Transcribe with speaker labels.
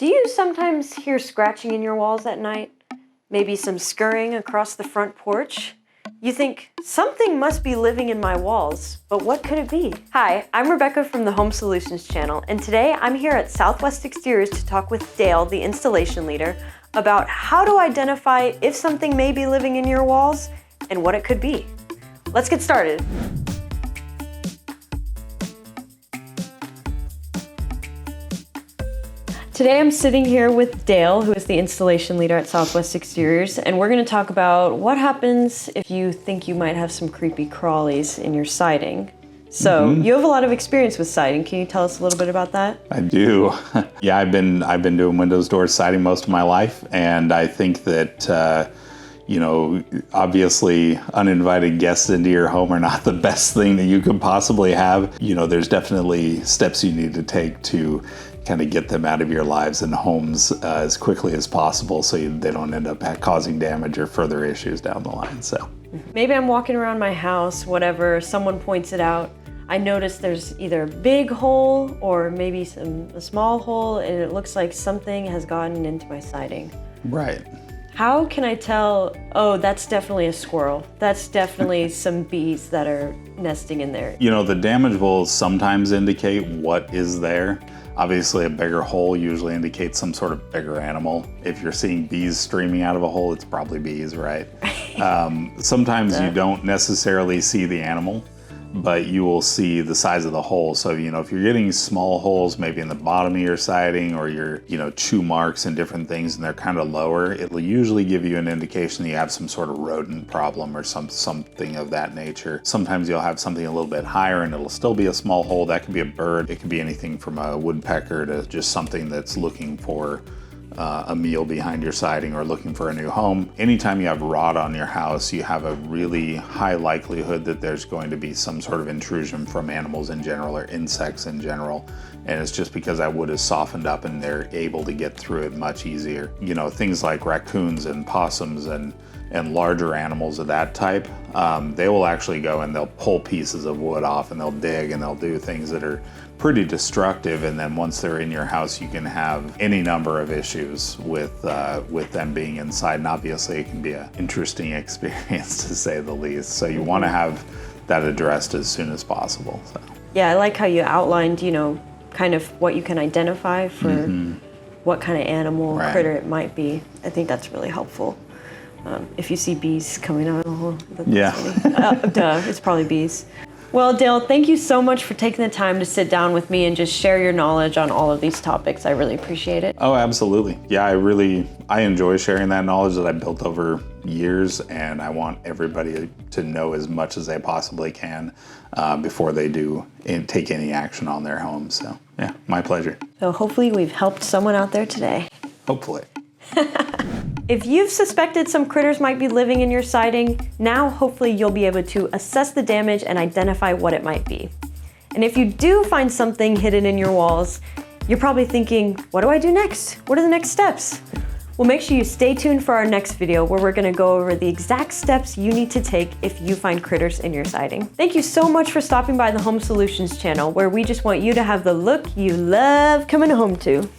Speaker 1: Do you sometimes hear scratching in your walls at night? Maybe some scurrying across the front porch? You think, something must be living in my walls, but what could it be? Hi, I'm Rebecca from the Home Solutions channel, and today I'm here at Southwest Exteriors to talk with Dale, the installation leader, about how to identify if something may be living in your walls and what it could be. Let's get started. Today I'm sitting here with Dale, who is the installation leader at Southwest Exteriors, and we're going to talk about what happens if you think you might have some creepy crawlies in your siding. So you have a lot of experience with siding. Can you tell us a little bit about that?
Speaker 2: I do. Yeah, I've been doing windows, doors, siding most of my life, and I think that obviously uninvited guests into your home are not the best thing that you could possibly have. There's definitely steps you need to take to kind of get them out of your lives and homes as quickly as possible so they don't end up causing damage or further issues down the line. So
Speaker 1: maybe I'm walking around my house, whatever, someone points it out. I notice there's either a big hole or maybe a small hole, and it looks like something has gotten into my siding.
Speaker 2: Right.
Speaker 1: How can I tell, oh, that's definitely a squirrel. That's definitely some bees that are nesting in there.
Speaker 2: The damage will sometimes indicate what is there. Obviously, a bigger hole usually indicates some sort of bigger animal. If you're seeing bees streaming out of a hole, it's probably bees, right? Sometimes you don't necessarily see the animal, but you will see the size of the hole. So, if you're getting small holes, maybe in the bottom of your siding or your, chew marks and different things, and they're kind of lower, it'll usually give you an indication that you have some sort of rodent problem or something of that nature. Sometimes you'll have something a little bit higher and it'll still be a small hole. That could be a bird. It could be anything from a woodpecker to just something that's looking for a meal behind your siding or looking for a new home. Anytime you have rot on your house, you have a really high likelihood that there's going to be some sort of intrusion from animals in general or insects in general. And it's just because that wood is softened up and they're able to get through it much easier. Things like raccoons and possums and larger animals of that type, they will actually go and they'll pull pieces of wood off and they'll dig and they'll do things that are pretty destructive. And then once they're in your house, you can have any number of issues with them being inside. And obviously it can be an interesting experience to say the least. So you want to have that addressed as soon as possible. So.
Speaker 1: Yeah, I like how you outlined, kind of what you can identify for what kind of animal or critter it might be. I think that's really helpful. If you see bees coming out of the hole, duh, it's probably bees. Well, Dale, thank you so much for taking the time to sit down with me and just share your knowledge on all of these topics. I really appreciate it.
Speaker 2: Oh, absolutely. Yeah, I enjoy sharing that knowledge that I built over years, and I want everybody to know as much as they possibly can before they do take any action on their homes. So, yeah, my pleasure.
Speaker 1: So hopefully we've helped someone out there today.
Speaker 2: Hopefully.
Speaker 1: If you've suspected some critters might be living in your siding, now hopefully you'll be able to assess the damage and identify what it might be. And if you do find something hidden in your walls, you're probably thinking, what do I do next? What are the next steps? Well, make sure you stay tuned for our next video where we're gonna go over the exact steps you need to take if you find critters in your siding. Thank you so much for stopping by the Home Solutions channel, where we just want you to have the look you love coming home to.